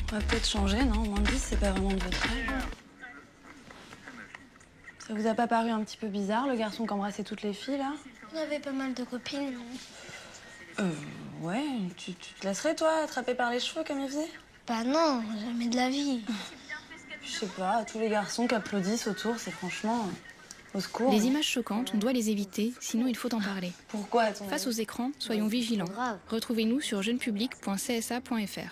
On va peut-être changer, non? Moins de 10, c'est pas vraiment de votre âge. Ça vous a pas paru un petit peu bizarre, le garçon qui embrassait toutes les filles, là? On avait pas mal de copines, non? Ouais, tu te laisserais, toi, attraper par les cheveux comme il faisait? Bah non, jamais de la vie. Je sais pas, tous les garçons qui applaudissent autour, c'est franchement... au secours. Les images choquantes, on doit les éviter, sinon il faut en parler. Pourquoi, à ton avis? Face aux écrans, soyons vigilants. Retrouvez-nous sur jeunepublic.csa.fr.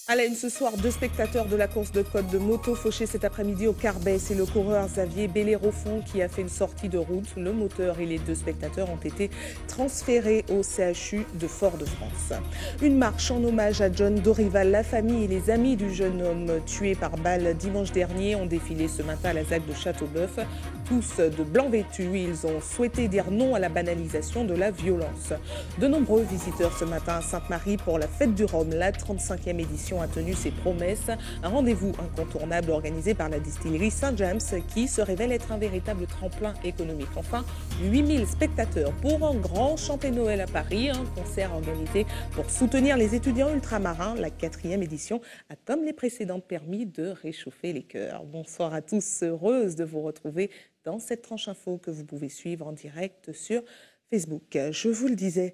À la une ce soir, 2 spectateurs de la course de côte de moto fauchés cet après-midi au Carbet. C'est le coureur Xavier Bellérofond qui a fait une sortie de route. Le moteur et les 2 spectateurs ont été transférés au CHU de Fort-de-France. Une marche en hommage à John Dorival. La famille et les amis du jeune homme tué par balle dimanche dernier ont défilé ce matin à la ZAC de Châteauboeuf. Tous de blanc vêtus, ils ont souhaité dire non à la banalisation de la violence. De nombreux visiteurs ce matin à Sainte-Marie pour la fête du Rhum. La 35e édition a tenu ses promesses. Un rendez-vous incontournable organisé par la distillerie Saint-James qui se révèle être un véritable tremplin économique. Enfin, 8000 spectateurs pour un grand chanté Noël à Paris. Un concert organisé pour soutenir les étudiants ultramarins. La 4e édition a, comme les précédentes, permis de réchauffer les cœurs. Bonsoir à tous, heureuse de vous retrouver dans cette tranche info que vous pouvez suivre en direct sur Facebook. Je vous le disais,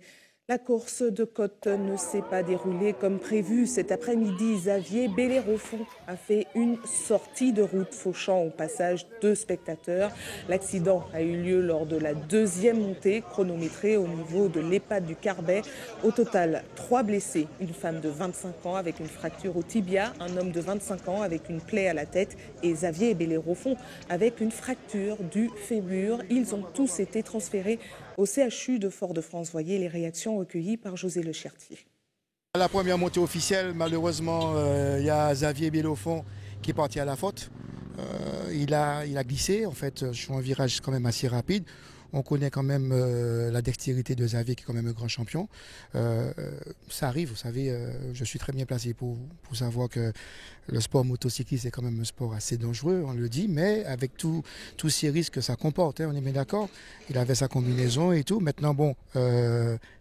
la course de côte ne s'est pas déroulée comme prévu. Cet après-midi, Xavier Bellérofond a fait une sortie de route, fauchant au passage 2 spectateurs. L'accident a eu lieu lors de la 2e montée, chronométrée au niveau de l'EHPAD du Carbet. Au total, 3 blessés. Une femme de 25 ans avec une fracture au tibia, un homme de 25 ans avec une plaie à la tête et Xavier Bellérofond avec une fracture du fémur. Ils ont tous été transférés au CHU de Fort-de-France. Voyez les réactions recueillies par José Lechertier. À la première montée officielle, malheureusement, il y a Xavier Bellérofond qui est parti à la faute. Il a glissé, en fait, sur un virage quand même assez rapide. On connaît quand même la dextérité de Xavier, qui est quand même un grand champion. Ça arrive, vous savez, je suis très bien placé pour savoir que le sport motocycliste est quand même un sport assez dangereux, on le dit, mais avec tous ces risques que ça comporte, on est bien d'accord. Il avait sa combinaison et tout. Maintenant, bon,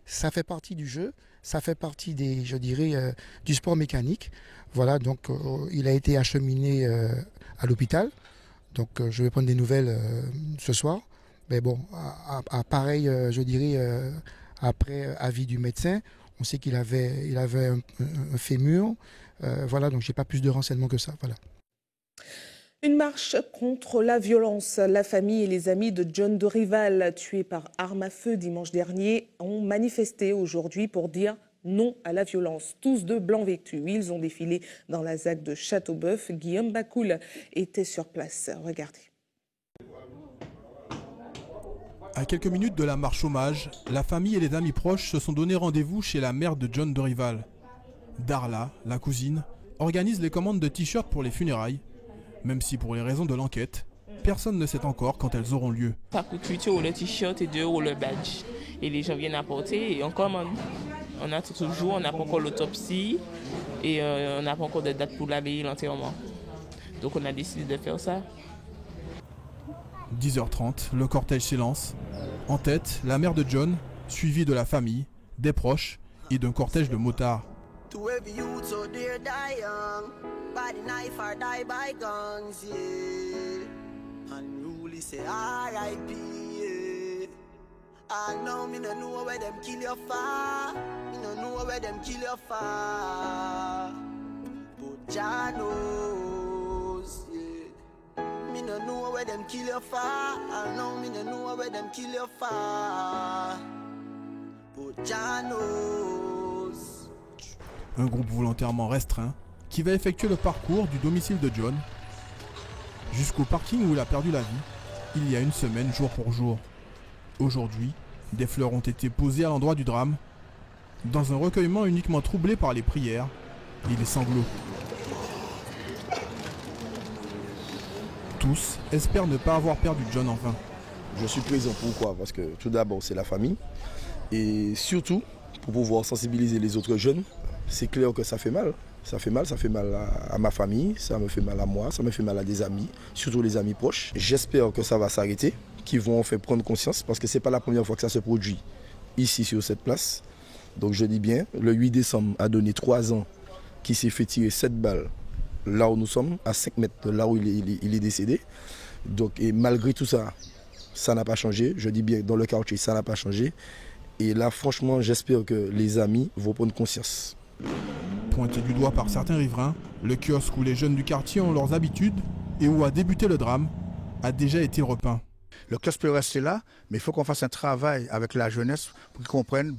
ça fait partie du jeu, ça fait partie du sport mécanique. Voilà, donc il a été acheminé à l'hôpital. Donc je vais prendre des nouvelles ce soir. Mais bon, pareil, après avis du médecin, on sait qu'il avait un fémur. Voilà, donc j'ai pas plus de renseignements que ça. Voilà. Une marche contre la violence. La famille et les amis de John Dorival, tué par arme à feu dimanche dernier, ont manifesté aujourd'hui pour dire non à la violence. Tous de blanc vêtus. Ils ont défilé dans la ZAC de Châteauboeuf. Guillaume Bacoul était sur place. Regardez. À quelques minutes de la marche hommage, la famille et les amis proches se sont donné rendez-vous chez la mère de John Dorival. Darla, la cousine, organise les commandes de t-shirts pour les funérailles, même si pour les raisons de l'enquête, personne ne sait encore quand elles auront lieu. Ça coûte 8 € le t-shirt et 2 € le badge. Et les gens viennent apporter et on commande. On a toujours, on n'a pas encore l'autopsie et on n'a pas encore de date pour la veille et l'enterrement. Donc on a décidé de faire ça. 10h30, le cortège s'élance. En tête, la mère de John, suivie de la famille, des proches et d'un cortège de motards. Me no know where them kill your far. I know me no know where them kill your far. But Jah knows. Un groupe volontairement restreint qui va effectuer le parcours du domicile de John jusqu'au parking où il a perdu la vie il y a une semaine jour pour jour. Aujourd'hui, des fleurs ont été posées à l'endroit du drame dans un recueillement uniquement troublé par les prières et les sanglots. Tous espèrent ne pas avoir perdu John en vain. Je suis présent pourquoi? Parce que tout d'abord c'est la famille et surtout pour pouvoir sensibiliser les autres jeunes. C'est clair que ça fait mal, Ça fait mal à ma famille, ça me fait mal à moi, ça me fait mal à des amis, surtout les amis proches. J'espère que ça va s'arrêter, qu'ils vont en fait prendre conscience parce que ce n'est pas la première fois que ça se produit ici sur cette place. Donc je dis bien, le 8 décembre a donné 3 ans qu'il s'est fait tirer 7 balles là où nous sommes, à 5 mètres de là où il est décédé. Donc, et malgré tout ça, ça n'a pas changé. Je dis bien, dans le quartier, ça n'a pas changé. Et là, franchement, j'espère que les amis vont prendre conscience. Pointé du doigt par certains riverains, le kiosque où les jeunes du quartier ont leurs habitudes et où a débuté le drame a déjà été repeint. Le kiosque peut rester là, mais il faut qu'on fasse un travail avec la jeunesse pour qu'ils comprennent,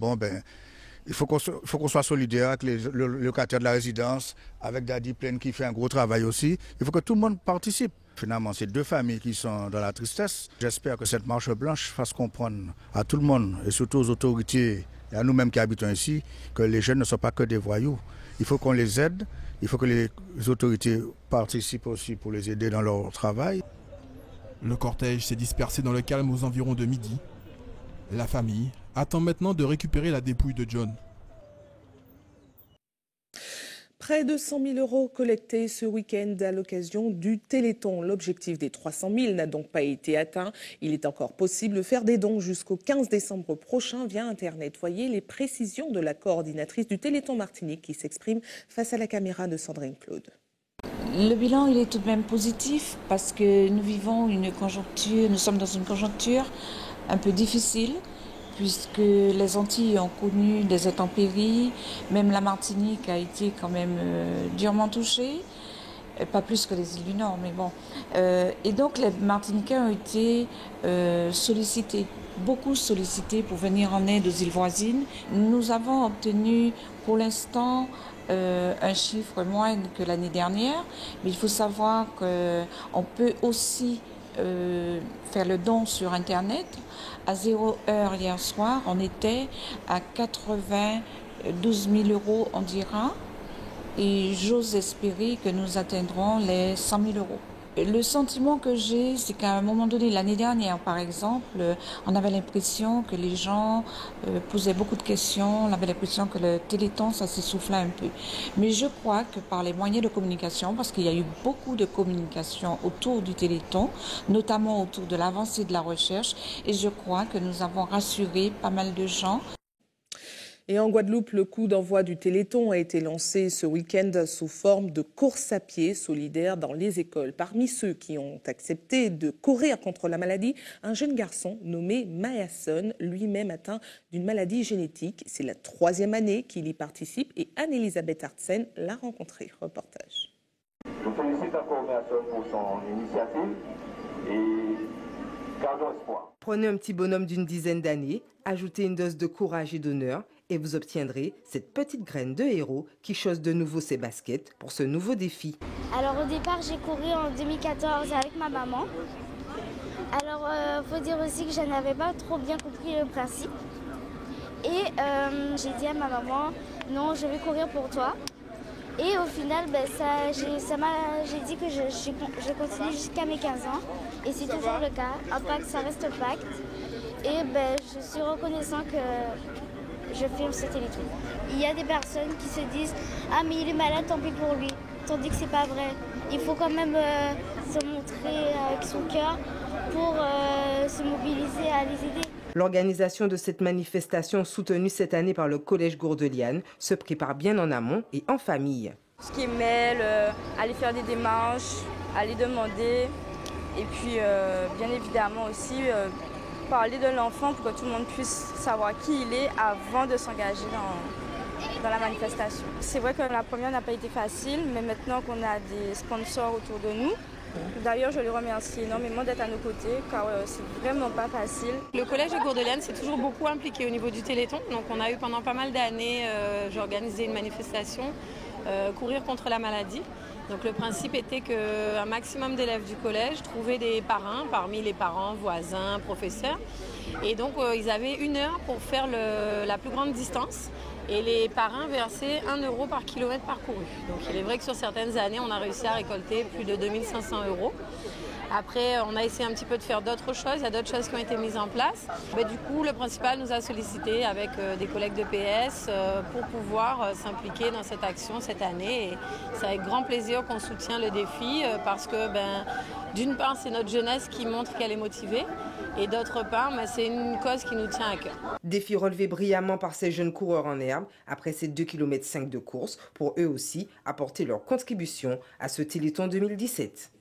il faut qu'on soit solidaire avec les locataires de la résidence, avec Daddy Plaine qui fait un gros travail aussi. Il faut que tout le monde participe. Finalement, c'est 2 familles qui sont dans la tristesse. J'espère que cette marche blanche fasse comprendre à tout le monde, et surtout aux autorités et à nous-mêmes qui habitons ici, que les jeunes ne sont pas que des voyous. Il faut qu'on les aide, il faut que les autorités participent aussi pour les aider dans leur travail. Le cortège s'est dispersé dans le calme aux environs de midi. La famille attend maintenant de récupérer la dépouille de John. Près de 100 000 € collectés ce week-end à l'occasion du Téléthon. L'objectif des 300 000 n'a donc pas été atteint. Il est encore possible de faire des dons jusqu'au 15 décembre prochain via Internet. Voyez les précisions de la coordinatrice du Téléthon Martinique qui s'exprime face à la caméra de Sandrine Claude. Le bilan, il est tout de même positif parce que nous vivons nous sommes dans une conjoncture un peu difficile puisque les Antilles ont connu des intempéries, même la Martinique a été quand même durement touchée, pas plus que les îles du Nord, mais bon. Et donc les Martiniquais ont été sollicités, beaucoup sollicités pour venir en aide aux îles voisines. Nous avons obtenu pour l'instant un chiffre moindre que l'année dernière, mais il faut savoir qu'on peut aussi faire le don sur Internet. À 0 heure hier soir, on était à 92 000 € en dirhams et j'ose espérer que nous atteindrons les 100 000 €. Le sentiment que j'ai, c'est qu'à un moment donné, l'année dernière par exemple, on avait l'impression que les gens posaient beaucoup de questions, on avait l'impression que le Téléthon, ça s'essoufflait un peu. Mais je crois que par les moyens de communication, parce qu'il y a eu beaucoup de communication autour du Téléthon, notamment autour de l'avancée de la recherche, et je crois que nous avons rassuré pas mal de gens. Et en Guadeloupe, le coup d'envoi du Téléthon a été lancé ce week-end sous forme de course à pied solidaire dans les écoles. Parmi ceux qui ont accepté de courir contre la maladie, un jeune garçon nommé Mayason, lui-même atteint d'une maladie génétique. C'est la 3e année qu'il y participe et Anne-Elisabeth Artsen l'a rencontré. Reportage. Je félicite encore Mayason pour son initiative et gardons espoir. Prenez un petit bonhomme d'une dizaine d'années, ajoutez une dose de courage et d'honneur et vous obtiendrez cette petite graine de héros qui chausse de nouveau ses baskets pour ce nouveau défi. Alors au départ, j'ai couru en 2014 avec ma maman. Alors faut dire aussi que je n'avais pas trop bien compris le principe. Et j'ai dit à ma maman, non, je vais courir pour toi. Et au final, j'ai dit que je continue jusqu'à mes 15 ans. Et c'est toujours le cas. Un pacte, ça reste pacte. Et je suis reconnaissant que je filme ce Téléthon. Il y a des personnes qui se disent « Ah mais il est malade, tant pis pour lui ». Tandis que c'est pas vrai. Il faut quand même se montrer avec son cœur pour se mobiliser à les aider. L'organisation de cette manifestation soutenue cette année par le Collège Gourdeliane se prépare bien en amont et en famille. Ce qui est mail, aller faire des démarches, aller demander et puis bien évidemment aussi parler de l'enfant pour que tout le monde puisse savoir qui il est avant de s'engager dans la manifestation. C'est vrai que la première n'a pas été facile, mais maintenant qu'on a des sponsors autour de nous, d'ailleurs je les remercie énormément d'être à nos côtés car c'est vraiment pas facile. Le collège de Gourdeliane s'est toujours beaucoup impliqué au niveau du Téléthon, donc on a eu pendant pas mal d'années, j'ai organisé une manifestation, courir contre la maladie. Donc le principe était qu'un maximum d'élèves du collège trouvaient des parrains parmi les parents, voisins, professeurs. Et donc ils avaient 1 heure pour faire la plus grande distance. et les parrains versaient 1 € par kilomètre parcouru. Donc il est vrai que sur certaines années, on a réussi à récolter plus de 2500 €. Après, on a essayé un petit peu de faire d'autres choses. Il y a d'autres choses qui ont été mises en place. Mais du coup, le principal nous a sollicité avec des collègues de PS pour pouvoir s'impliquer dans cette action cette année. Et c'est avec grand plaisir qu'on soutient le défi parce que, d'une part, c'est notre jeunesse qui montre qu'elle est motivée. Et d'autre part, c'est une cause qui nous tient à cœur. Défi relevé brillamment par ces jeunes coureurs en herbe après ces 2,5 km de course pour eux aussi apporter leur contribution à ce Téléthon 2017.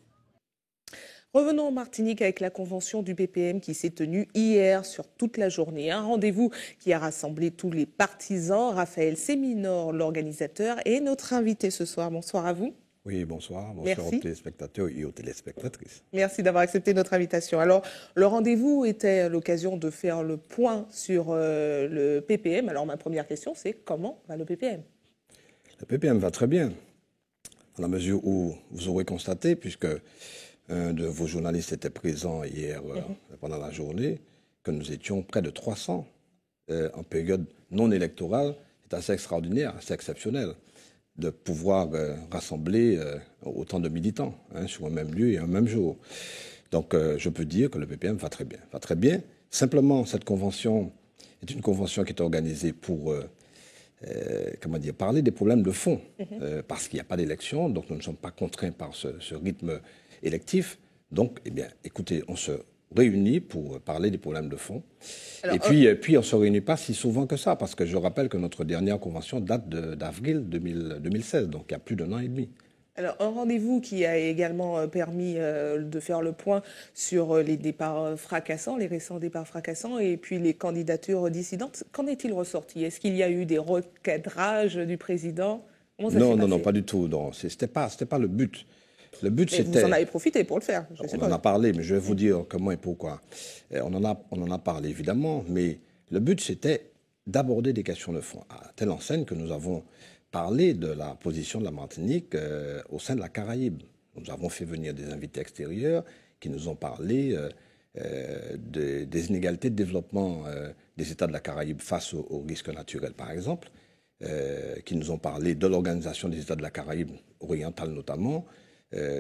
Revenons en Martinique avec la convention du PPM qui s'est tenue hier sur toute la journée. Un rendez-vous qui a rassemblé tous les partisans. Raphaël Séminor, l'organisateur, est notre invité ce soir. Bonsoir à vous. Oui, bonsoir. Bonsoir aux téléspectateurs et aux téléspectatrices. Merci d'avoir accepté notre invitation. Alors, le rendez-vous était l'occasion de faire le point sur le PPM. Alors, ma première question, c'est comment va le PPM? Le PPM va très bien, dans la mesure où vous aurez constaté, puisque un de vos journalistes était présent hier pendant la journée, que nous étions près de 300 en période non électorale. C'est assez extraordinaire, assez exceptionnel de pouvoir rassembler autant de militants sur un même lieu et un même jour. Donc je peux dire que le PPM va très bien. Va très bien. Simplement, cette convention est une convention qui est organisée pour parler des problèmes de fond, parce qu'il n'y a pas d'élection, donc nous ne sommes pas contraints par ce rythme électif. Donc, écoutez, on se réunit pour parler des problèmes de fond. Alors, et puis on ne se réunit pas si souvent que ça, parce que je rappelle que notre dernière convention date d'avril 2016, donc il y a plus d'1 an et demi. Alors, un rendez-vous qui a également permis de faire le point sur les départs fracassants, les récents départs fracassants, et puis les candidatures dissidentes. Qu'en est-il ressorti? Est-ce qu'il y a eu des recadrages du président? Non, pas du tout. Ce n'était pas le but. Le but, c'était... Vous en avez profité pour le faire, je sais pas. On en a parlé, mais je vais vous dire comment et pourquoi. On en a parlé, évidemment, mais le but, c'était d'aborder des questions de fond. À telle enseigne que nous avons parlé de la position de la Martinique au sein de la Caraïbe. Nous avons fait venir des invités extérieurs qui nous ont parlé des inégalités de développement des États de la Caraïbe face aux risques naturels, par exemple, qui nous ont parlé de l'organisation des États de la Caraïbe orientale notamment.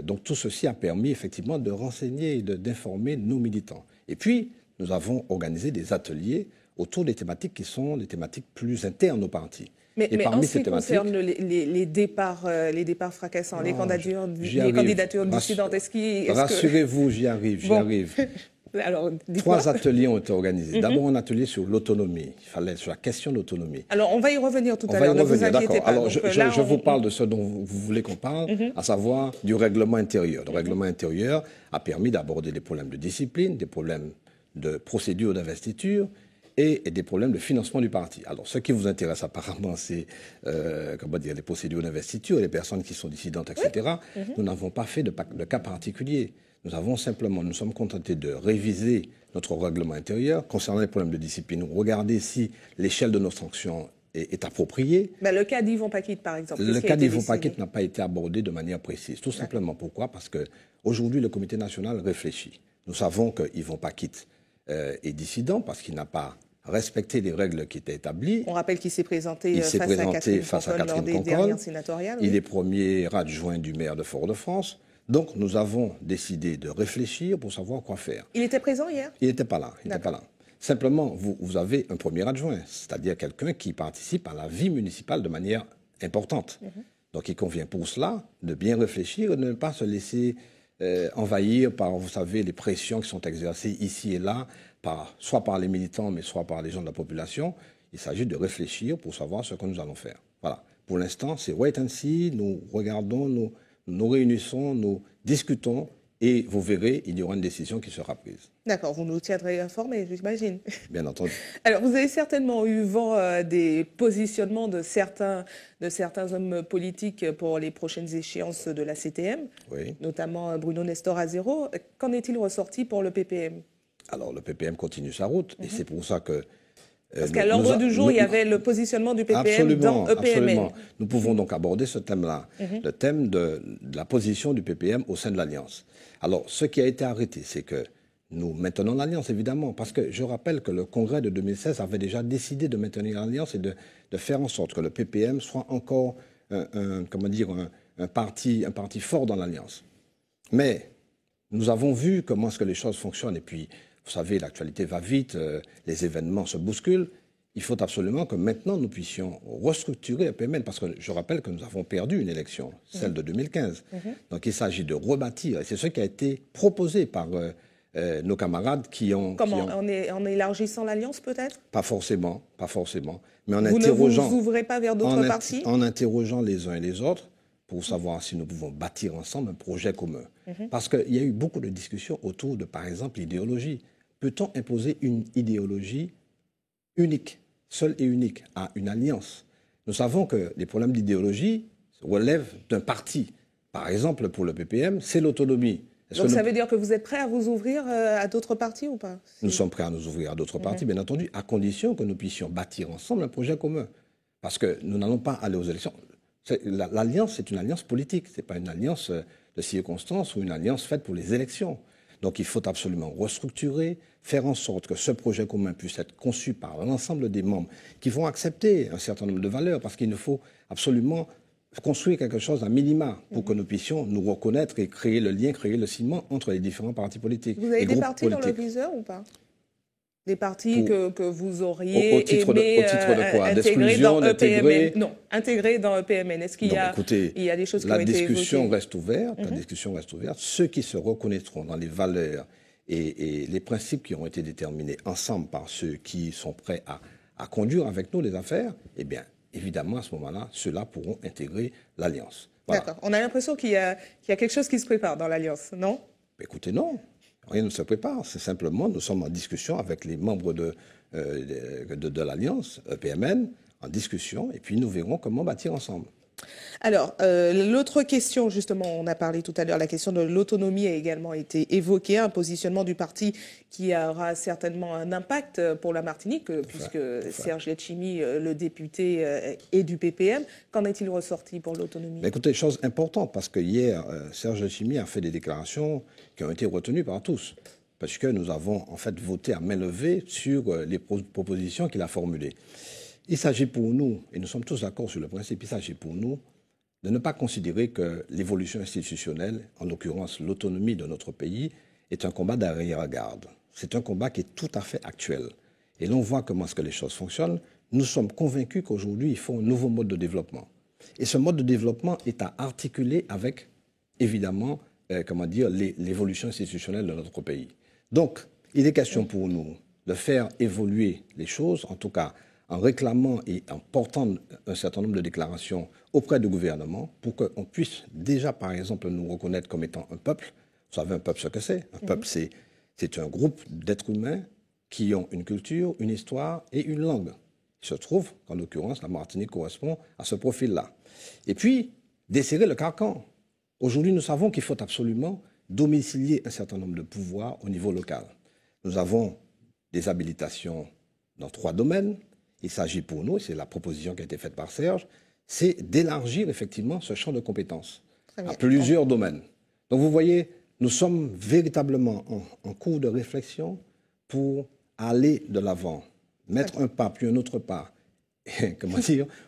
Donc tout ceci a permis effectivement de renseigner et d'informer nos militants. Et puis, nous avons organisé des ateliers autour des thématiques qui sont des thématiques plus internes au parti. Mais en ce qui concerne les départs fracassants, les candidatures dissidentes, rassurez-vous, j'y arrive. Alors, 3 ateliers ont été organisés. D'abord, un atelier sur l'autonomie. Il fallait sur la question de l'autonomie. Alors, on va y revenir tout à l'heure. Ne vous inquiétez pas. Alors, je vous parle de ce dont vous voulez qu'on parle, à savoir du règlement intérieur. Le règlement intérieur a permis d'aborder des problèmes de discipline, des problèmes de procédure d'investiture et des problèmes de financement du parti. Alors, ce qui vous intéresse apparemment, c'est les procédures d'investiture, les personnes qui sont dissidentes, etc. Nous n'avons pas fait de cas particulier. Nous sommes contentés de réviser notre règlement intérieur concernant les problèmes de discipline. Regarder si l'échelle de nos sanctions est appropriée. Le cas d'Yvon Paquette, par exemple. Le cas d'Yvon Paquette n'a pas été abordé de manière précise. Tout simplement pourquoi? Parce qu'aujourd'hui, le comité national réfléchit. Nous savons que Yvon Paquette est dissident parce qu'il n'a pas respecté les règles qui étaient établies. On rappelle qu'il s'est présenté face à Catherine Conconne. Il est premier adjoint du maire de Fort-de-France. Donc, nous avons décidé de réfléchir pour savoir quoi faire. Il était présent hier? Il n'était pas là. Simplement, vous avez un premier adjoint, c'est-à-dire quelqu'un qui participe à la vie municipale de manière importante. Donc, il convient pour cela de bien réfléchir et de ne pas se laisser envahir par, vous savez, les pressions qui sont exercées ici et là, soit par les militants, mais soit par les gens de la population. Il s'agit de réfléchir pour savoir ce que nous allons faire. Voilà. Pour l'instant, c'est wait and see. Nous regardons, nous réunissons, nous discutons et vous verrez, il y aura une décision qui sera prise. D'accord, vous nous tiendrez informés, j'imagine. Bien entendu. Alors, vous avez certainement eu vent des positionnements de certains hommes politiques pour les prochaines échéances de la CTM, notamment Bruno Nestor Azero. Qu'en est-il ressorti pour le PPM? Alors, le PPM continue sa route et c'est pour ça que... Parce qu'à l'ordre du jour, il y avait le positionnement du PPM dans EPMN. Absolument. Nous pouvons donc aborder ce thème-là, le thème de la position du PPM au sein de l'Alliance. Alors, ce qui a été arrêté, c'est que nous maintenons l'alliance, évidemment, parce que je rappelle que le congrès de 2016 avait déjà décidé de maintenir l'alliance et de faire en sorte que le PPM soit encore un parti fort dans l'alliance. Mais nous avons vu comment est-ce que les choses fonctionnent. Et puis, vous savez, l'actualité va vite, les événements se bousculent. Il faut absolument que maintenant nous puissions restructurer le PMN, parce que je rappelle que nous avons perdu une élection, celle de 2015. Donc il s'agit de rebâtir. Et c'est ce qui a été proposé par nos camarades qui ont... En élargissant l'alliance peut-être? Pas forcément. Mais en vous interrogeant... ne vous ouvrez pas vers d'autres partis? En interrogeant les uns et les autres pour savoir si nous pouvons bâtir ensemble un projet commun. Parce qu'il y a eu beaucoup de discussions autour de, par exemple, l'idéologie. Peut-on imposer une idéologie unique, seule et unique, à une alliance? Nous savons que les problèmes d'idéologie relèvent d'un parti. Par exemple, pour le PPM, c'est l'autonomie. Donc ça veut dire que vous êtes prêt à vous ouvrir à d'autres partis ou pas? Nous sommes prêts à nous ouvrir à d'autres partis, bien entendu, à condition que nous puissions bâtir ensemble un projet commun. Parce que nous n'allons pas aller aux élections. L'alliance, c'est une alliance politique, ce n'est pas une alliance de circonstances ou une alliance faite pour les élections. Donc il faut absolument restructurer, faire en sorte que ce projet commun puisse être conçu par l'ensemble des membres qui vont accepter un certain nombre de valeurs, parce qu'il nous faut absolument construire quelque chose à minima pour que nous puissions nous reconnaître et créer le lien, créer le ciment entre les différents partis politiques. Vous avez des partis dans le viseur ou pas? Des partis que vous auriez aimé intégrer dans EPMN? Non, intégrer dans EPMN. Est-ce qu'il y a des choses qui ont été évoquées? La discussion reste ouverte. Ceux qui se reconnaîtront dans les valeurs et les principes qui ont été déterminés ensemble par ceux qui sont prêts à conduire avec nous les affaires, eh bien, évidemment, à ce moment-là, ceux-là pourront intégrer l'Alliance. Voilà. D'accord. On a l'impression qu'il y a quelque chose qui se prépare dans l'Alliance, non? Écoutez, non. Rien ne se prépare. C'est simplement, nous sommes en discussion avec les membres de l'Alliance, EPMN, en discussion, et puis nous verrons comment bâtir ensemble. Alors, l'autre question, justement, on a parlé tout à l'heure, la question de l'autonomie a également été évoquée, un positionnement du parti qui aura certainement un impact pour la Martinique, puisque Serge Letchimy, le député, est du PPM. Qu'en est-il ressorti pour l'autonomie? Écoutez, chose importante, parce que hier, Serge Letchimy a fait des déclarations qui ont été retenues par tous, parce que nous avons en fait voté à main levée sur les propositions qu'il a formulées. Il s'agit pour nous, et nous sommes tous d'accord sur le principe, il s'agit pour nous de ne pas considérer que l'évolution institutionnelle, en l'occurrence l'autonomie de notre pays, est un combat d'arrière-garde. C'est un combat qui est tout à fait actuel. Et l'on voit comment est-ce que les choses fonctionnent. Nous sommes convaincus qu'aujourd'hui, il faut un nouveau mode de développement. Et ce mode de développement est à articuler avec, évidemment, l'évolution institutionnelle de notre pays. Donc, il est question pour nous de faire évoluer les choses, en tout cas en réclamant et en portant un certain nombre de déclarations auprès du gouvernement pour qu'on puisse déjà, par exemple, nous reconnaître comme étant un peuple. Vous savez, un peuple, ce que c'est. Un peuple, c'est un groupe d'êtres humains qui ont une culture, une histoire et une langue. Il se trouve qu'en l'occurrence, la Martinique correspond à ce profil-là. Et puis, desserrer le carcan. Aujourd'hui, nous savons qu'il faut absolument domicilier un certain nombre de pouvoirs au niveau local. Nous avons des habilitations dans 3 domaines. Il s'agit pour nous, et c'est la proposition qui a été faite par Serge, c'est d'élargir effectivement ce champ de compétences à plusieurs domaines. Donc vous voyez, nous sommes véritablement en cours de réflexion pour aller de l'avant, mettre un pas puis un autre pas,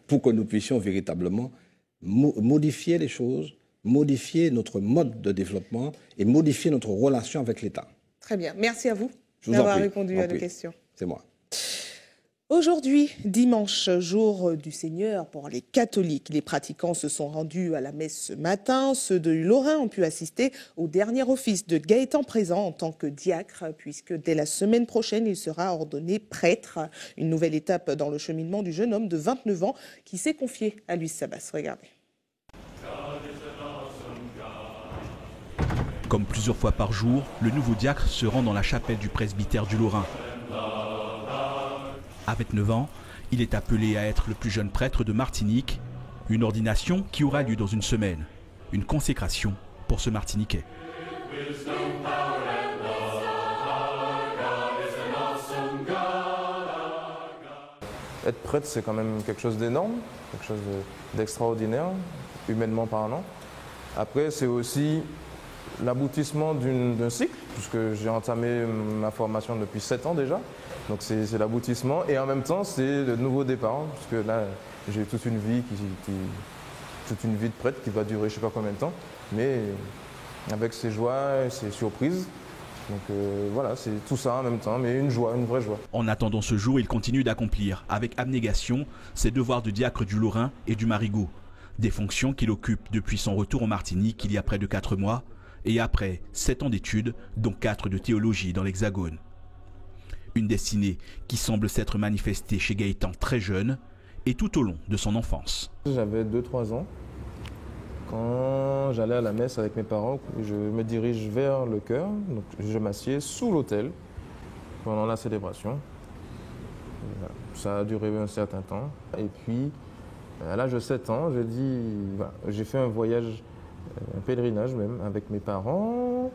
pour que nous puissions véritablement modifier les choses, modifier notre mode de développement et modifier notre relation avec l'État. Très bien. Merci à vous d'avoir répondu à nos questions. C'est moi. Aujourd'hui, dimanche, jour du Seigneur pour les catholiques. Les pratiquants se sont rendus à la messe ce matin. Ceux de Lorrain ont pu assister au dernier office de Gaëtan Présent en tant que diacre, puisque dès la semaine prochaine, il sera ordonné prêtre. Une nouvelle étape dans le cheminement du jeune homme de 29 ans qui s'est confié à Luis Sabas. Regardez. Comme plusieurs fois par jour, le nouveau diacre se rend dans la chapelle du presbytère du Lorrain. À 29 ans, il est appelé à être le plus jeune prêtre de Martinique, une ordination qui aura lieu dans une semaine, une consécration pour ce Martiniquais. Être prêtre, c'est quand même quelque chose d'énorme, quelque chose d'extraordinaire, humainement parlant. Après, c'est aussi l'aboutissement d'un cycle, puisque j'ai entamé ma formation depuis 7 ans déjà. Donc c'est l'aboutissement et en même temps c'est le nouveau départ, puisque là j'ai toute une vie toute une vie de prêtre qui va durer je ne sais pas combien de temps, mais avec ses joies et ses surprises. Donc voilà, c'est tout ça en même temps, mais une joie, une vraie joie. En attendant ce jour, il continue d'accomplir avec abnégation ses devoirs de diacre du Lorrain et du Marigot. Des fonctions qu'il occupe depuis son retour en Martinique il y a près de 4 mois et après 7 ans d'études, dont 4 de théologie dans l'Hexagone. Une destinée qui semble s'être manifestée chez Gaëtan très jeune et tout au long de son enfance. J'avais 2-3 ans. Quand j'allais à la messe avec mes parents, je me dirige vers le chœur, donc je m'assieds sous l'autel pendant la célébration. Voilà. Ça a duré un certain temps. Et puis, à l'âge de 7 ans, j'ai fait un voyage, un pèlerinage même, avec mes parents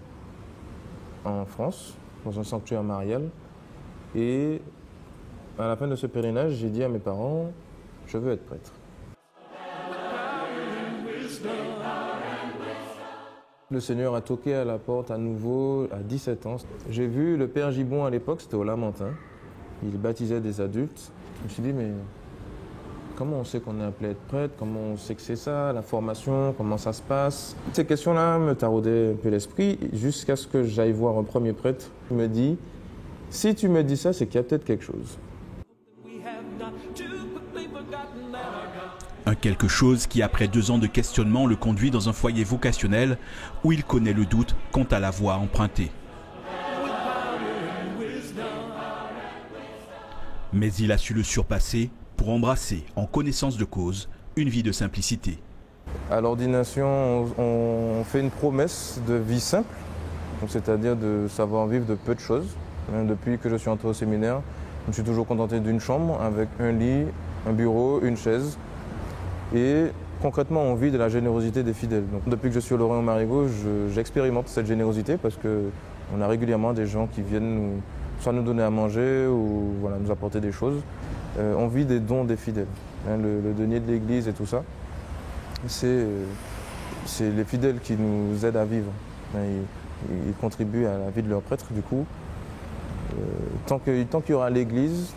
en France, dans un sanctuaire marial. Et à la fin de ce pèlerinage, j'ai dit à mes parents, je veux être prêtre. Le Seigneur a toqué à la porte à nouveau à 17 ans. J'ai vu le Père Gibon à l'époque, c'était au Lamentin. Il baptisait des adultes. Je me suis dit, mais comment on sait qu'on est appelé à être prêtre? Comment on sait que c'est ça, la formation, comment ça se passe? Ces questions-là me taraudaient un peu l'esprit jusqu'à ce que j'aille voir un premier prêtre. Il me dit, si tu me dis ça, c'est qu'il y a peut-être quelque chose. Un quelque chose qui, après 2 ans de questionnement, le conduit dans un foyer vocationnel où il connaît le doute quant à la voie empruntée. Mais il a su le surpasser pour embrasser, en connaissance de cause, une vie de simplicité. À l'ordination, on fait une promesse de vie simple, c'est-à-dire de savoir vivre de peu de choses. Depuis que je suis entré au séminaire, je me suis toujours contenté d'une chambre avec un lit, un bureau, une chaise. Et concrètement, on vit de la générosité des fidèles. Donc, depuis que je suis au Lorrain au Marigot, j'expérimente cette générosité parce qu'on a régulièrement des gens qui viennent soit nous donner à manger ou voilà, nous apporter des choses. On vit des dons des fidèles. Le denier de l'église et tout ça, c'est les fidèles qui nous aident à vivre. Ils contribuent à la vie de leur prêtre. Du coup, tant qu'il y aura l'église,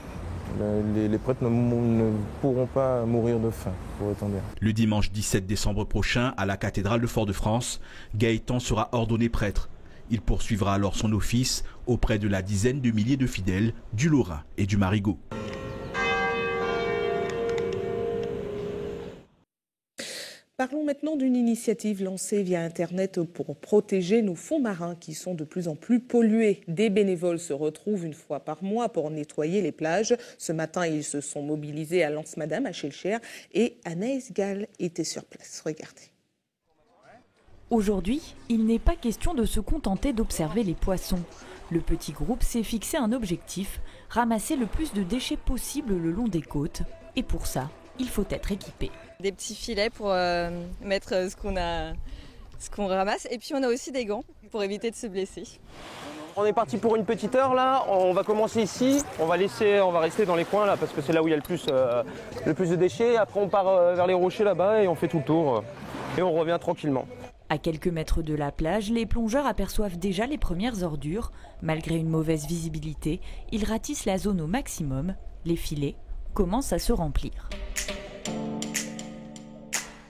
les prêtres ne pourront pas mourir de faim, pour autant dire. Le dimanche 17 décembre prochain, à la cathédrale de Fort-de-France, Gaëtan sera ordonné prêtre. Il poursuivra alors son office auprès de la dizaine de milliers de fidèles du Lorrain et du Marigot. Parlons maintenant d'une initiative lancée via Internet pour protéger nos fonds marins qui sont de plus en plus pollués. Des bénévoles se retrouvent une fois par mois pour nettoyer les plages. Ce matin, ils se sont mobilisés à Lens-Madame, à Schellcher, et Anaïs Gall était sur place. Regardez. Aujourd'hui, il n'est pas question de se contenter d'observer les poissons. Le petit groupe s'est fixé un objectif, ramasser le plus de déchets possible le long des côtes. Et pour ça, il faut être équipé. Des petits filets pour mettre ce qu'on ramasse. Et puis on a aussi des gants pour éviter de se blesser. On est parti pour une petite heure là, on va commencer ici, on va rester dans les coins là parce que c'est là où il y a le plus de déchets. Après on part vers les rochers là-bas et on fait tout le tour et on revient tranquillement. À quelques mètres de la plage, les plongeurs aperçoivent déjà les premières ordures. Malgré une mauvaise visibilité, ils ratissent la zone au maximum. Les filets commencent à se remplir.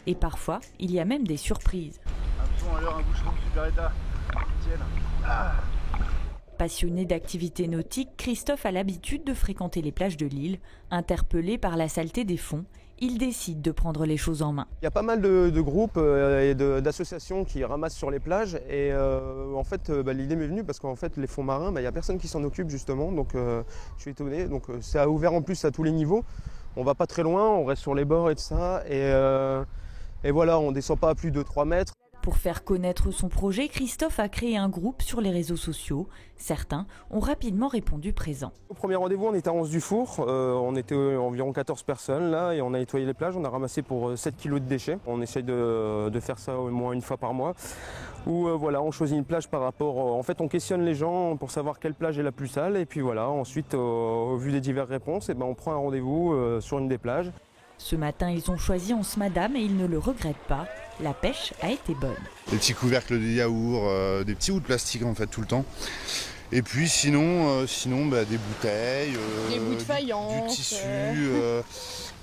Et parfois, il y a même des surprises. Passionné d'activités nautiques, Christophe a l'habitude de fréquenter les plages de l'île. Interpellé par la saleté des fonds, il décide de prendre les choses en main. Il y a pas mal de groupes et d'associations qui ramassent sur les plages et en fait l'idée m'est venue parce qu'en fait les fonds marins, il n'y a personne qui s'en occupe justement, donc je suis étonné. Donc c'est ouvert en plus à tous les niveaux. On va pas très loin, on reste sur les bords et tout ça et voilà, on descend pas à plus de 3 mètres. Pour faire connaître son projet, Christophe a créé un groupe sur les réseaux sociaux. Certains ont rapidement répondu présent. Au premier rendez-vous, on était à Anse-du-Four. On était environ 14 personnes là et on a nettoyé les plages. On a ramassé pour 7 kilos de déchets. On essaye de faire ça au moins une fois par mois. Où voilà, on choisit une plage par rapport... en fait, on questionne les gens pour savoir quelle plage est la plus sale. Et puis voilà, ensuite, au vu des diverses réponses, on prend un rendez-vous sur une des plages. Ce matin, ils ont choisi Lens-Madame et ils ne le regrettent pas. La pêche a été bonne. Des petits couvercles de yaourt, des petits bouts de plastique en fait tout le temps. Et puis sinon des bouteilles, des bouts de faïence, du tissu,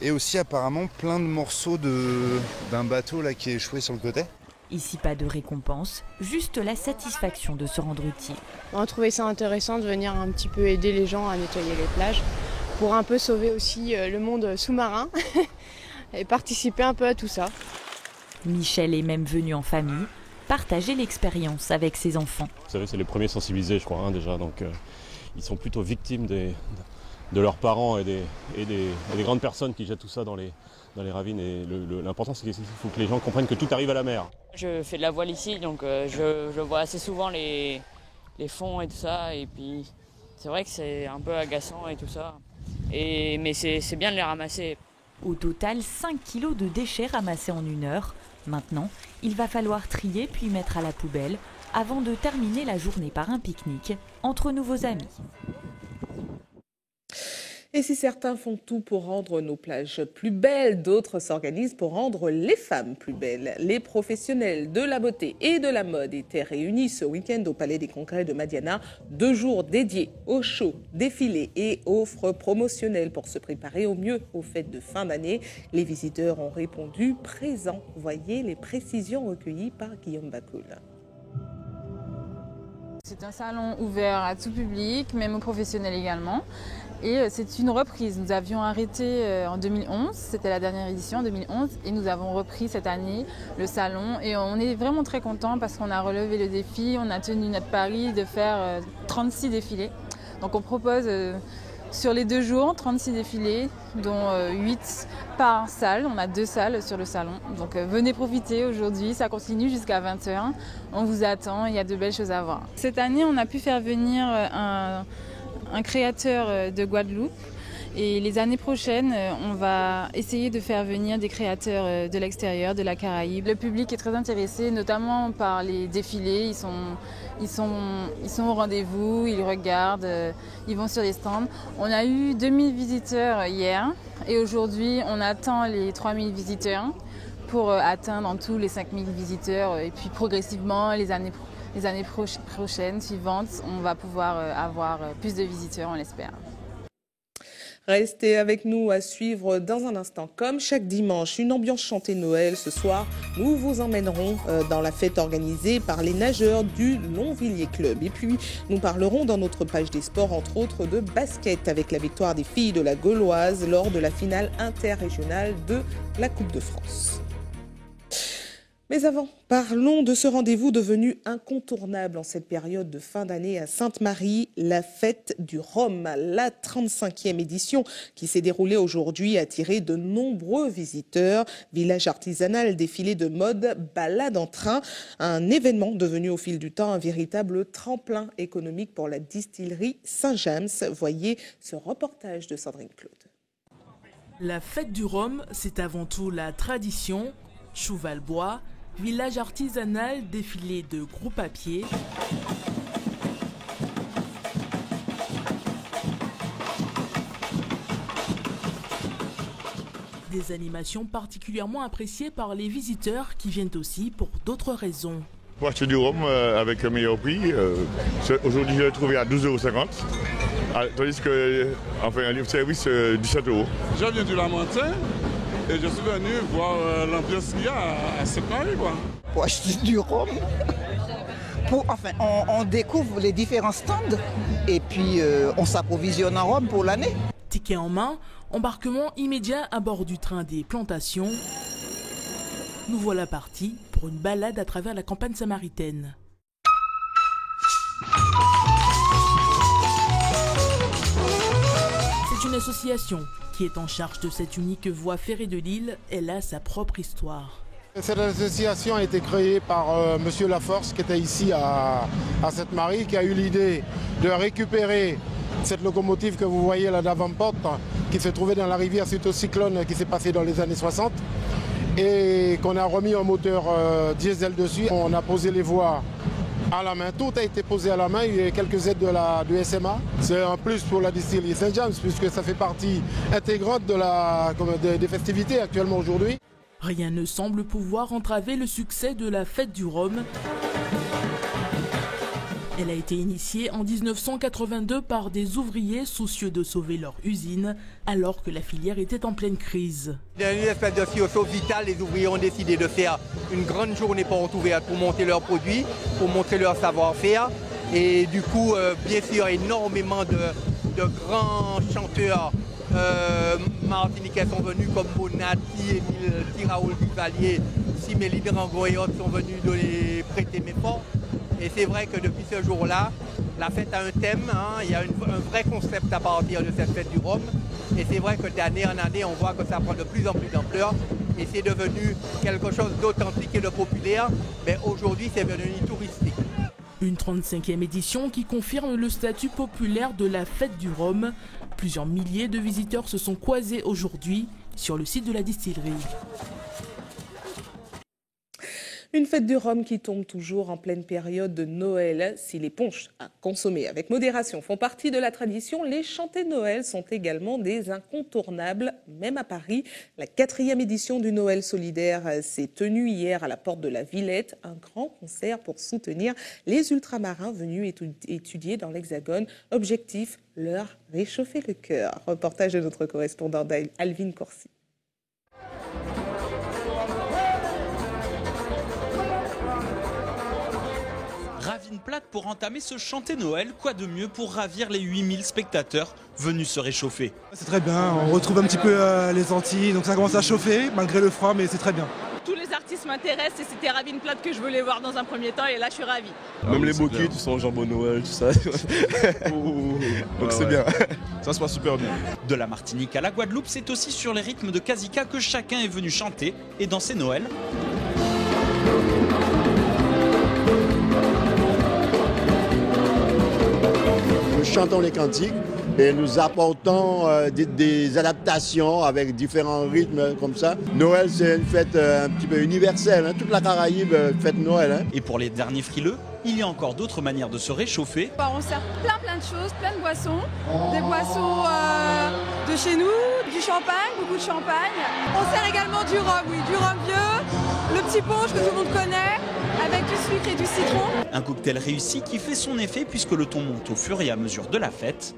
et aussi apparemment plein de morceaux d'un bateau là qui est échoué sur le côté. Ici, pas de récompense, juste la satisfaction de se rendre utile. On a trouvé ça intéressant de venir un petit peu aider les gens à nettoyer les plages pour un peu sauver aussi le monde sous-marin et participer un peu à tout ça. Michel est même venu en famille partager l'expérience avec ses enfants. Vous savez, c'est les premiers sensibilisés, je crois, déjà, donc ils sont plutôt victimes de leurs parents et des grandes personnes qui jettent tout ça dans les ravines. Et l'important, c'est qu'il faut que les gens comprennent que tout arrive à la mer. Je fais de la voile ici, donc je vois assez souvent les fonds et tout ça. Et puis, c'est vrai que c'est un peu agaçant et tout ça. Mais c'est bien de les ramasser. Au total, 5 kilos de déchets ramassés en 1 heure. Maintenant, il va falloir trier puis mettre à la poubelle avant de terminer la journée par un pique-nique entre nouveaux amis. Et si certains font tout pour rendre nos plages plus belles, d'autres s'organisent pour rendre les femmes plus belles. Les professionnels de la beauté et de la mode étaient réunis ce week-end au Palais des Congrès de Madiana. 2 jours dédiés aux shows, défilés et offres promotionnelles pour se préparer au mieux aux fêtes de fin d'année. Les visiteurs ont répondu présents. Voyez les précisions recueillies par Guillaume Bacoul. C'est un salon ouvert à tout public, même aux professionnels également. Et c'est une reprise. Nous avions arrêté en 2011, c'était la dernière édition en 2011, et nous avons repris cette année le salon. Et on est vraiment très contents parce qu'on a relevé le défi, on a tenu notre pari de faire 36 défilés. Donc on propose sur les 2 jours 36 défilés, dont 8 par salle. On a 2 salles sur le salon. Donc venez profiter aujourd'hui, ça continue jusqu'à 20h. On vous attend, il y a de belles choses à voir. Cette année, on a pu faire venir un créateur de Guadeloupe. Et les années prochaines, on va essayer de faire venir des créateurs de l'extérieur, de la Caraïbe. Le public est très intéressé, notamment par les défilés. Ils sont au rendez-vous, ils regardent, ils vont sur les stands. On a eu 2000 visiteurs hier et aujourd'hui, on attend les 3000 visiteurs pour atteindre en tout les 5000 visiteurs. Et puis progressivement, les années prochaines, suivantes, on va pouvoir avoir plus de visiteurs, on l'espère. Restez avec nous à suivre dans un instant. Comme chaque dimanche, une ambiance chantée Noël. Ce soir, nous vous emmènerons dans la fête organisée par les nageurs du Longvilliers Club. Et puis, nous parlerons dans notre page des sports, entre autres, de basket avec la victoire des filles de la Gauloise lors de la finale interrégionale de la Coupe de France. Mais avant, parlons de ce rendez-vous devenu incontournable en cette période de fin d'année à Sainte-Marie, la fête du Rhum. La 35e édition qui s'est déroulée aujourd'hui a attiré de nombreux visiteurs. Village artisanal, défilé de mode, balade en train. Un événement devenu au fil du temps un véritable tremplin économique pour la distillerie Saint-James. Voyez ce reportage de Sandrine Claude. La fête du Rhum, c'est avant tout la tradition. Cheval-bois, village artisanal, défilé de groupes à pied. Des animations particulièrement appréciées par les visiteurs qui viennent aussi pour d'autres raisons. Pour acheter du rhum avec un meilleur prix, aujourd'hui je l'ai trouvé à 12,50 €, tandis qu'un livre service 17 €. Je viens du Lamentin. Et je suis venu voir l'ambiance qu'il y a à Sainte-Marie. Pour acheter du rhum, on découvre les différents stands et puis on s'approvisionne en rhum pour l'année. Ticket en main, embarquement immédiat à bord du train des plantations. Nous voilà partis pour une balade à travers la campagne samaritaine. C'est une association qui est en charge de cette unique voie ferrée de l'île. Elle a sa propre histoire. Cette association a été créée par Monsieur Laforce qui était ici à Sainte-Marie, qui a eu l'idée de récupérer cette locomotive que vous voyez là d'avant-porte, qui se trouvait dans la rivière suite au cyclone qui s'est passé dans les années 60, et qu'on a remis un moteur diesel dessus. On a posé les voies à la main, tout a été posé à la main, il y a quelques aides de SMA. C'est un plus pour la distillerie Saint-James puisque ça fait partie intégrante des festivités actuellement aujourd'hui. Rien ne semble pouvoir entraver le succès de la fête du rhum. Elle a été initiée en 1982 par des ouvriers soucieux de sauver leur usine, alors que la filière était en pleine crise. Dans une espèce de situation vitale, les ouvriers ont décidé de faire une grande journée porte ouverte pour monter leurs produits, pour montrer leur savoir-faire. Et du coup, bien sûr, énormément de grands chanteurs martiniquais sont venus, comme Bonatti, Émile Tiraoul Duvalier, Siméline Rangon et autres sont venus donner prêter mes forces. Et c'est vrai que depuis ce jour-là, la fête a un thème, il y a un vrai concept à partir de cette fête du rhum. Et c'est vrai que d'année en année, on voit que ça prend de plus en plus d'ampleur. Et c'est devenu quelque chose d'authentique et de populaire. Mais aujourd'hui, c'est devenu touristique. Une 35e édition qui confirme le statut populaire de la fête du rhum. Plusieurs milliers de visiteurs se sont croisés aujourd'hui sur le site de la distillerie. Une fête du rhum qui tombe toujours en pleine période de Noël. Si les punchs à consommer avec modération font partie de la tradition, les chantées de Noël sont également des incontournables, même à Paris. La 4e édition du Noël solidaire s'est tenue hier à la porte de la Villette. Un grand concert pour soutenir les ultramarins venus étudier dans l'Hexagone. Objectif, leur réchauffer le cœur. Reportage de notre correspondant Alvin Corsi. Ravine plate pour entamer ce chanté Noël, quoi de mieux pour ravir les 8000 spectateurs venus se réchauffer. C'est très bien, on retrouve un petit peu les Antilles, donc ça commence à chauffer malgré le froid, mais c'est très bien. Tous les artistes m'intéressent et c'était Ravine plate que je voulais voir dans un premier temps et là je suis ravie. Même les bouquets, tu sens jambon Noël, tout ça. Donc c'est bien, ça se passe super bien. De la Martinique à la Guadeloupe, c'est aussi sur les rythmes de Kazika que chacun est venu chanter et danser Noël. Nous chantons les cantiques et nous apportons des adaptations avec différents rythmes comme ça. Noël, c'est une fête un petit peu universelle, toute la Caraïbe fête Noël. Et pour les derniers frileux, il y a encore d'autres manières de se réchauffer. On sert plein de choses, plein de boissons. Des boissons de chez nous, du champagne, beaucoup de champagne. On sert également du rhum, du rhum vieux, le petit punch que tout le monde connaît, avec du sucre et du citron. Un cocktail réussi qui fait son effet puisque le ton monte au fur et à mesure de la fête.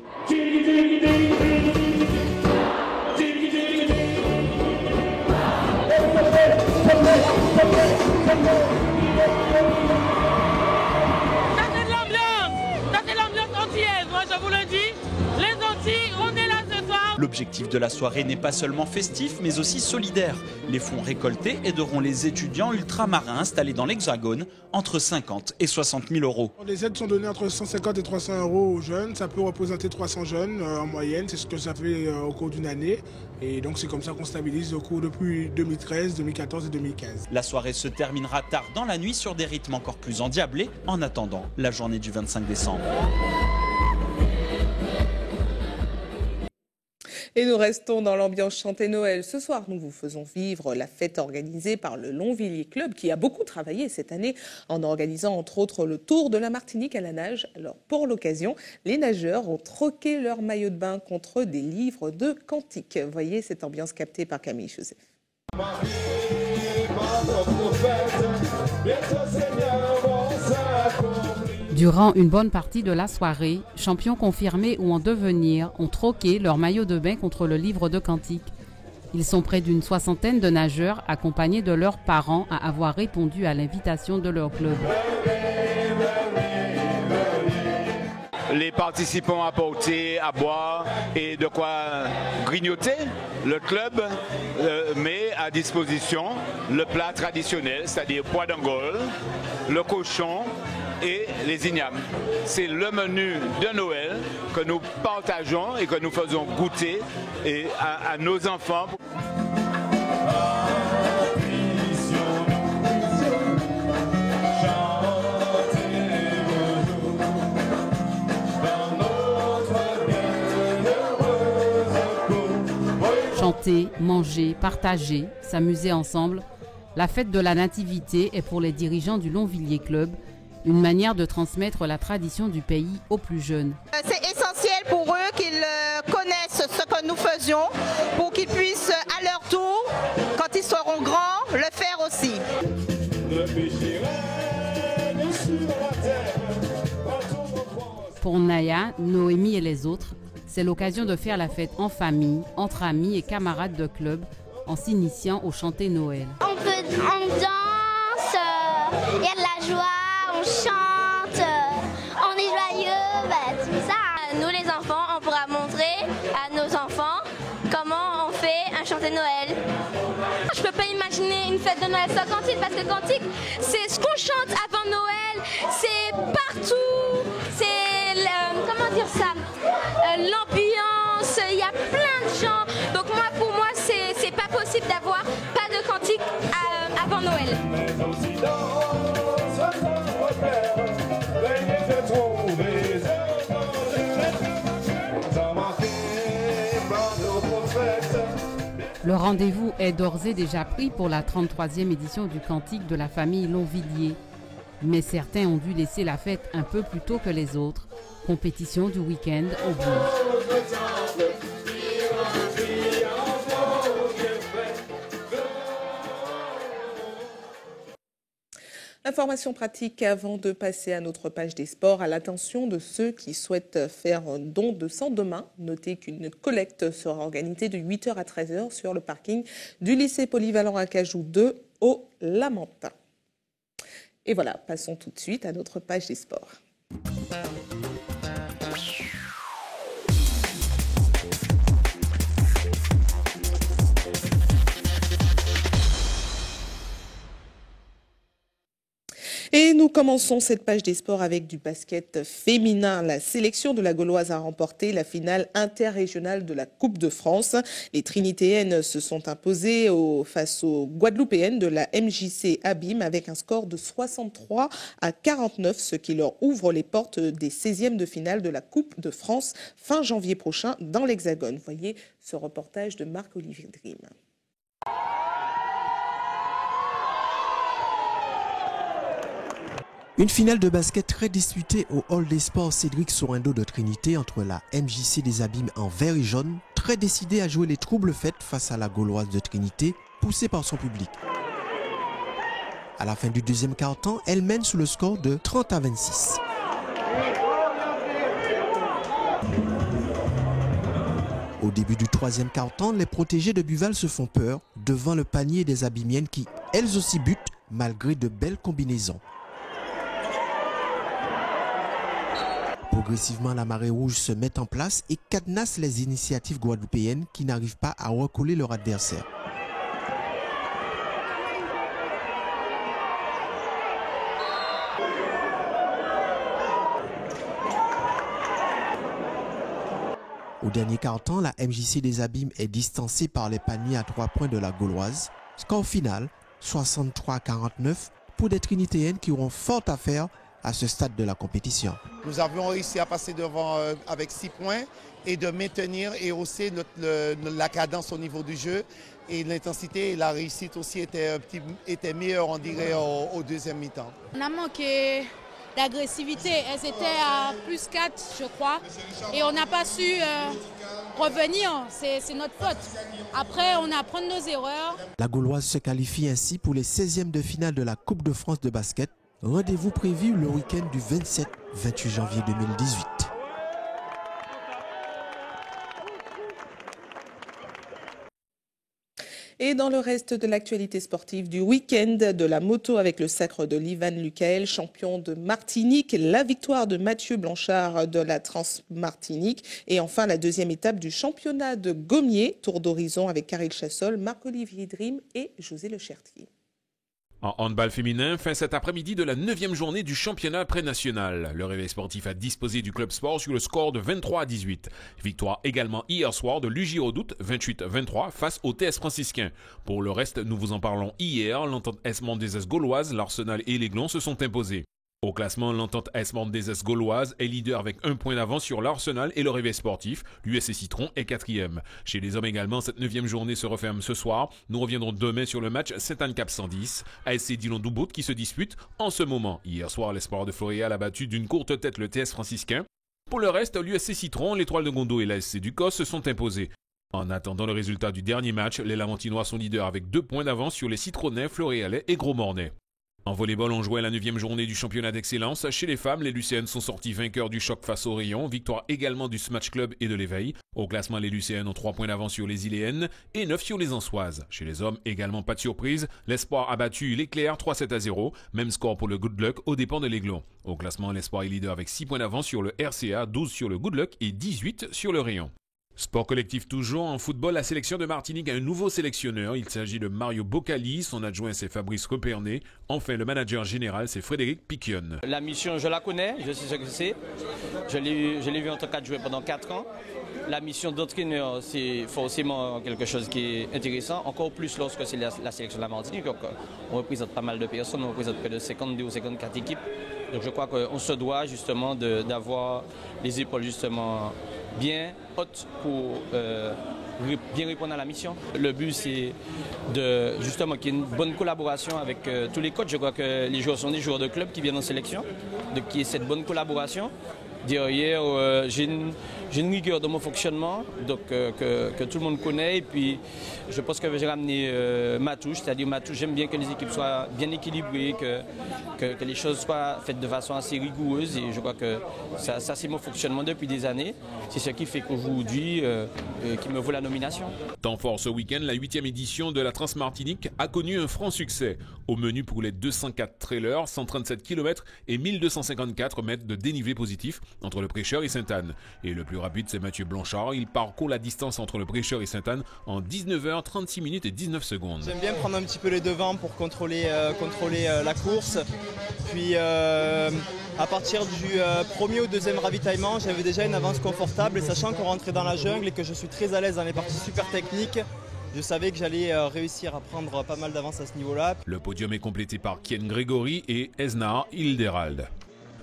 L'objectif de la soirée n'est pas seulement festif, mais aussi solidaire. Les fonds récoltés aideront les étudiants ultramarins installés dans l'Hexagone entre 50 et 60 000 euros. Les aides sont données entre 150 et 300 euros aux jeunes. Ça peut représenter 300 jeunes en moyenne. C'est ce que ça fait au cours d'une année. Et donc c'est comme ça qu'on stabilise au cours depuis 2013, 2014 et 2015. La soirée se terminera tard dans la nuit sur des rythmes encore plus endiablés en attendant la journée du 25 décembre. Et nous restons dans l'ambiance chantée Noël. Ce soir, nous vous faisons vivre la fête organisée par le Longvilliers Club qui a beaucoup travaillé cette année en organisant entre autres le Tour de la Martinique à la nage. Alors pour l'occasion, les nageurs ont troqué leur maillot de bain contre des livres de cantiques. Voyez cette ambiance captée par Camille Joseph. Durant une bonne partie de la soirée, champions confirmés ou en devenir ont troqué leur maillot de bain contre le livre de cantiques. Ils sont près d'une soixantaine de nageurs accompagnés de leurs parents à avoir répondu à l'invitation de leur club. Les participants apportaient à boire et de quoi grignoter. Le club met à disposition le plat traditionnel, c'est-à-dire pois d'Angole, le cochon et les ignames. C'est le menu de Noël que nous partageons et que nous faisons goûter à nos enfants. Chanter, manger, partager, s'amuser ensemble, la fête de la Nativité est pour les dirigeants du Longvilliers Club une manière de transmettre la tradition du pays aux plus jeunes. C'est essentiel pour eux qu'ils connaissent ce que nous faisions, pour qu'ils puissent à leur tour, quand ils seront grands, Pour Naya, Noémie et les autres, c'est l'occasion de faire la fête en famille, entre amis et camarades de club, en s'initiant au chanter Noël. On danse, il y a de la joie, on chante, on est joyeux, tout ça. Nous les enfants, on pourra montrer à nos enfants comment on fait un chanter Noël. Je peux pas imaginer une fête de Noël sans cantique, parce que cantique, c'est ce qu'on chante avant Noël, c'est partout, c'est comment dire ça, l'ambiance, il y a plein de gens. Donc pour moi, c'est pas possible d'avoir pas de cantique avant Noël. Le rendez-vous est d'ores et déjà pris pour la 33e édition du Cantique de la famille Longvilliers. Mais certains ont dû laisser la fête un peu plus tôt que les autres. Compétition du week-end au bout. Information pratique avant de passer à notre page des sports, à l'attention de ceux qui souhaitent faire un don de sang demain. Notez qu'une collecte sera organisée de 8h à 13h sur le parking du lycée polyvalent Acajou 2 au Lamentin. Et voilà, passons tout de suite à notre page des sports. Et nous commençons cette page des sports avec du basket féminin. La sélection de la Gauloise a remporté la finale interrégionale de la Coupe de France. Les Trinitéennes se sont imposées face aux Guadeloupéennes de la MJC Abîme avec un score de 63 à 49, ce qui leur ouvre les portes des 16e de finale de la Coupe de France fin janvier prochain dans l'Hexagone. Voyez ce reportage de Marc-Olivier Dream. Une finale de basket très disputée au Hall des Sports Cédric Sorendo de Trinité entre la MJC des Abîmes en vert et jaune, très décidée à jouer les troubles fêtes face à la Gauloise de Trinité, poussée par son public. À la fin du deuxième quart-temps, elle mène sous le score de 30 à 26. Au début du troisième quart-temps, les protégés de Buval se font peur devant le panier des Abîmiennes qui, elles aussi, butent malgré de belles combinaisons. Progressivement, la marée rouge se met en place et cadenasse les initiatives guadeloupéennes qui n'arrivent pas à recoller leur adversaire. Au dernier quart-temps, la MJC des Abîmes est distancée par les paniers à 3 points de la Gauloise. Score final, 63-49 pour des Trinitéennes qui auront fort à faire à ce stade de la compétition. Nous avons réussi à passer devant avec 6 points et de maintenir et hausser la cadence au niveau du jeu. Et l'intensité et la réussite aussi étaient meilleures, on dirait, au deuxième mi-temps. On a manqué d'agressivité. Elles étaient à plus 4, je crois. Et on n'a pas su revenir. C'est notre faute. Après, on apprend de nos erreurs. La Gauloise se qualifie ainsi pour les 16e de finale de la Coupe de France de basket. Rendez-vous prévu le week-end du 27-28 janvier 2018. Et dans le reste de l'actualité sportive du week-end, de la moto avec le sacre de Livan Lucael, champion de Martinique, la victoire de Mathieu Blanchard de la Trans-Martinique et enfin la deuxième étape du championnat de Gommiers, tour d'horizon avec Karel Chassol, Marc-Olivier Dream et José Lechertier. En handball féminin, fin cet après-midi de la 9e journée du championnat pré-national. Le réveil sportif a disposé du club sport sur le score de 23 à 18. Victoire également hier soir de l'UJ Redoute, 28-23 face au TS franciscain. Pour le reste, nous vous en parlons hier, l'entente S-Mont-des-Ès gauloise, l'Arsenal et l'Aiglon se sont imposés. Au classement, l'entente S-Mont-des-Ès gauloise est leader avec 1 point d'avance sur l'Arsenal et le réveil sportif. L'USC Citron est 4e. Chez les hommes également, cette 9e journée se referme ce soir. Nous reviendrons demain sur le match Sainte-Anne-Cap 110. ASC Dillon-Doubout qui se dispute en ce moment. Hier soir, l'Espoir de Floréal a battu d'une courte tête le TS franciscain. Pour le reste, l'USC Citron, l'Étoile de Gondo et l'ASC Ducos se sont imposés. En attendant le résultat du dernier match, les Lamantinois sont leaders avec 2 points d'avance sur les Citronnais, Floréalais et Gros-Mornais. En volleyball, on jouait la 9e journée du championnat d'excellence. Chez les femmes, les Lucéennes sont sorties vainqueurs du choc face au Rayon. Victoire également du Smash Club et de l'Éveil. Au classement, les Lucéennes ont 3 points d'avance sur les Iléennes et 9 sur les Ansoises. Chez les hommes, également pas de surprise. L'Espoir a battu l'Éclair 3-7-0. Même score pour le Good Luck aux dépens de l'Aiglon. Au classement, l'Espoir est leader avec 6 points d'avance sur le RCA, 12 sur le Good Luck et 18 sur le Rayon. Sport collectif toujours, en football, la sélection de Martinique a un nouveau sélectionneur. Il s'agit de Mario Boccali, son adjoint c'est Fabrice Reperné. Enfin, le manager général c'est Frédéric Piquion. La mission, je la connais, je sais ce que c'est. Je l'ai vu en tant qu'adjoint pendant 4 ans. La mission d'entraîneur, c'est forcément quelque chose qui est intéressant, encore plus lorsque c'est la sélection de la Martinique. Donc, on représente pas mal de personnes, on représente près de 52 ou 54 équipes. Donc je crois qu'on se doit justement d'avoir les épaules justement bien hautes pour bien répondre à la mission. Le but c'est justement qu'il y ait une bonne collaboration avec tous les coachs. Je crois que les joueurs sont des joueurs de club qui viennent en sélection, donc qu'il y ait cette bonne collaboration. Derrière, j'ai une rigueur dans mon fonctionnement donc, que tout le monde connaît. Et puis, je pense que j'ai ramené ma touche, c'est-à-dire ma touche. J'aime bien que les équipes soient bien équilibrées, que les choses soient faites de façon assez rigoureuse. Et je crois que ça c'est mon fonctionnement depuis des années. C'est ce qui fait qu'aujourd'hui, qui me vaut la nomination. Temps fort ce week-end, la 8e édition de la Transmartinique a connu un franc succès. Au menu pour les 204 trailers, 137 km et 1254 mètres de dénivelé positif entre le Prêcheur et Sainte-Anne. Et le plus rapide, c'est Mathieu Blanchard. Il parcourt la distance entre le Prêcheur et Sainte-Anne en 19h36 minutes et 19 secondes. J'aime bien prendre un petit peu les devants pour contrôler la course. Puis à partir du premier ou deuxième ravitaillement, j'avais déjà une avance confortable. Et sachant qu'on rentrait dans la jungle et que je suis très à l'aise dans les parties super techniques, je savais que j'allais réussir à prendre pas mal d'avance à ce niveau-là. Le podium est complété par Kien Grégory et Esnar Hilderald.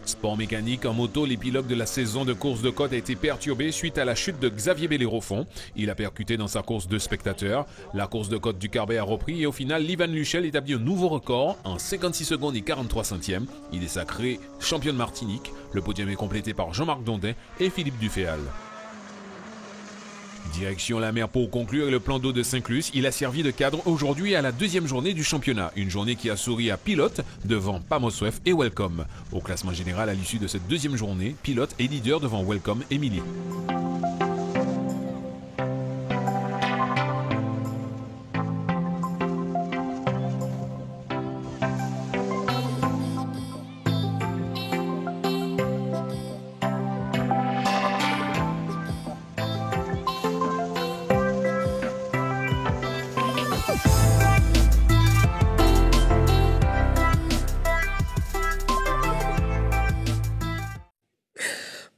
Sport mécanique, en moto, l'épilogue de la saison de course de côte a été perturbé suite à la chute de Xavier Bellérophon. Il a percuté dans sa course 2 spectateurs. La course de côte du Carbet a repris et au final, Livan Luchel établit un nouveau record en 56 secondes et 43 centièmes. Il est sacré champion de Martinique. Le podium est complété par Jean-Marc Dondin et Philippe Duféal. Direction la mer pour conclure le plan d'eau de Saint-Clus. Il a servi de cadre aujourd'hui à la 2e journée du championnat. Une journée qui a souri à Pilote devant Pamoswef et Welcome. Au classement général à l'issue de cette 2e journée, Pilote est leader devant Welcome et Milly.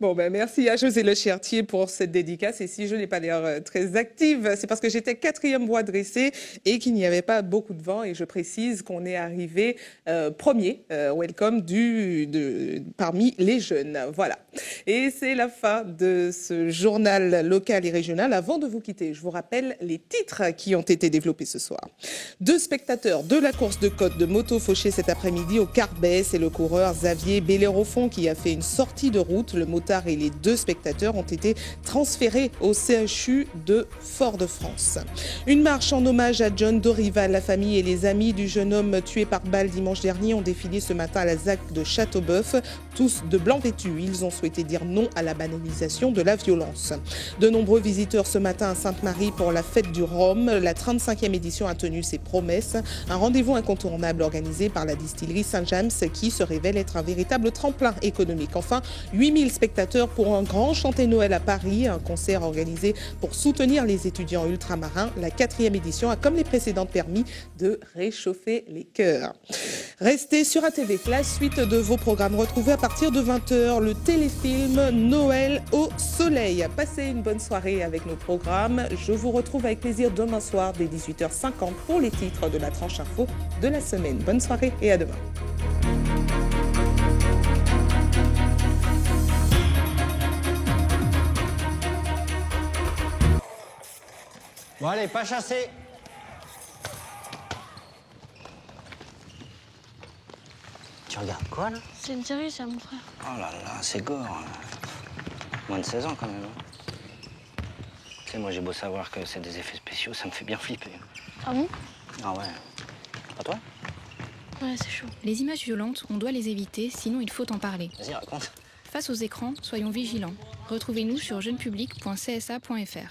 Bon, ben merci à José Le Chertier pour cette dédicace. Et si je n'ai pas l'air très active, c'est parce que j'étais 4e bois dressé et qu'il n'y avait pas beaucoup de vent. Et je précise qu'on est arrivé premier, welcome, parmi les jeunes. Voilà. Et c'est la fin de ce journal local et régional. Avant de vous quitter, je vous rappelle les titres qui ont été développés ce soir. 2 spectateurs de la course de côte de moto fauchés cet après-midi au Carbet. C'est le coureur Xavier Bellérophon qui a fait une sortie de route. Le motard et les 2 spectateurs ont été transférés au CHU de Fort-de-France. Une marche en hommage à John Dorival. La famille et les amis du jeune homme tué par balle dimanche dernier ont défilé ce matin à la ZAC de Châteauboeuf, tous de blanc vêtus. Ils ont souhaité dire non à la banalisation de la violence. De nombreux visiteurs ce matin à Sainte-Marie pour la fête du Rhum. La 35e édition a tenu ses promesses. Un rendez-vous incontournable organisé par la distillerie Saint-James qui se révèle être un véritable tremplin économique. Enfin, 8000 spectateurs pour un grand chanté Noël à Paris, un concert organisé pour soutenir les étudiants ultramarins. La 4e édition a, comme les précédentes, permis de réchauffer les cœurs. Restez sur ATV. La suite de vos programmes retrouvés à partir de 20h, le téléfilm Noël au soleil. Passez une bonne soirée avec nos programmes. Je vous retrouve avec plaisir demain soir dès 18h50 pour les titres de la tranche info de la semaine. Bonne soirée et à demain. Bon allez, pas chasser. Tu regardes quoi là? C'est une série, ça, mon frère. Oh là là, c'est gore. Moins de 16 ans quand même. Tu sais, moi j'ai beau savoir que c'est des effets spéciaux, ça me fait bien flipper. Ah bon? Ah ouais. Pas toi? Ouais, c'est chaud. Les images violentes, on doit les éviter, sinon il faut en parler. Vas-y, raconte. Face aux écrans, soyons vigilants. Retrouvez-nous sur jeunepublic.csa.fr.